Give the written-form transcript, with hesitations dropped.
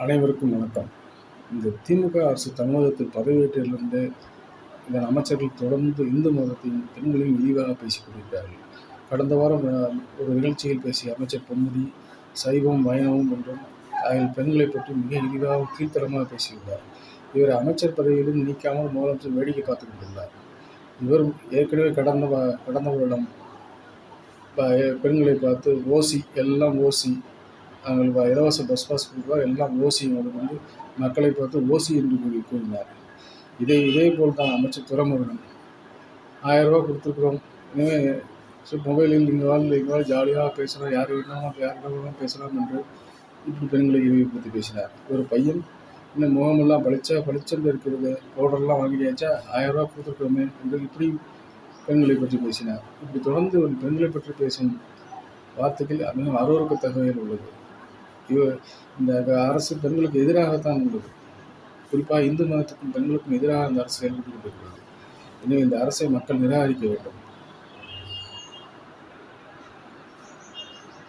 அனைவருக்கும் வணக்கம். இந்த திமுக அரசு தமிழகத்தில் பதவியேற்றதிலிருந்து இதன் அமைச்சர்கள் தொடர்ந்து இந்து மதத்தையும் பெண்களையும் இழிவாக பேசிக் கொண்டிருக்கிறார்கள். கடந்த வாரம் ஒரு நிகழ்ச்சியில் பேசிய அமைச்சர் பொன்முடி சைவம் வைணவம் என்றும் அதில் பெண்களை பற்றி மிக இழிவாக கீழ்த்தரமாக பேசியுள்ளார். இவர் அமைச்சர் பதவியிலும் நீக்காமல் முதலமைச்சர் வேடிக்கை பார்த்துக் கொண்டுள்ளார். இவர் ஏற்கனவே கடந்த வருடம் பெண்களை பார்த்து ஓசி எல்லாம் ஓசி, அவங்களுக்கு இலவச பஸ் பாஸ் கொடுக்குறோம் எல்லாம் ஓசி வந்து மக்களை பார்த்து ஓசி என்று கூறினார். இதே போல் தான் அமைச்சர் துரைமுருகன் 1000 ரூபா கொடுத்துருக்குறோம், இனிமேல் மொபைலில் எங்களால் ஜாலியாக பேசலாம், யார் வேணாலும் பேசலாம் என்று இப்படி பெண்களை இழிவுபடுத்தி பேசினார். ஒரு பையன் இன்னும் முகமெல்லாம் பளிச்சென்று இருக்கிறது, பவுடர்லாம் வாங்கியாச்சா, 1000 ரூபா கொடுத்துருக்கோமே என்று இப்படி பெண்களை பற்றி பேசினார். இப்படி தொடர்ந்து பெண்களை பற்றி பேசும் வார்த்தைகள் மிகவும் அருவருக்கத்தகையில் உள்ளது. இந்த அரசு பெண்களுக்கு எதிராகத்தான் உள்ளது. குறிப்பாக இந்து மதத்துக்கும் பெண்களுக்கும் எதிராக அந்த அரசு செயல்பட்டு கொண்டிருக்கிறது. எனவே இந்த அரசை மக்கள் நிராகரிக்க வேண்டும்.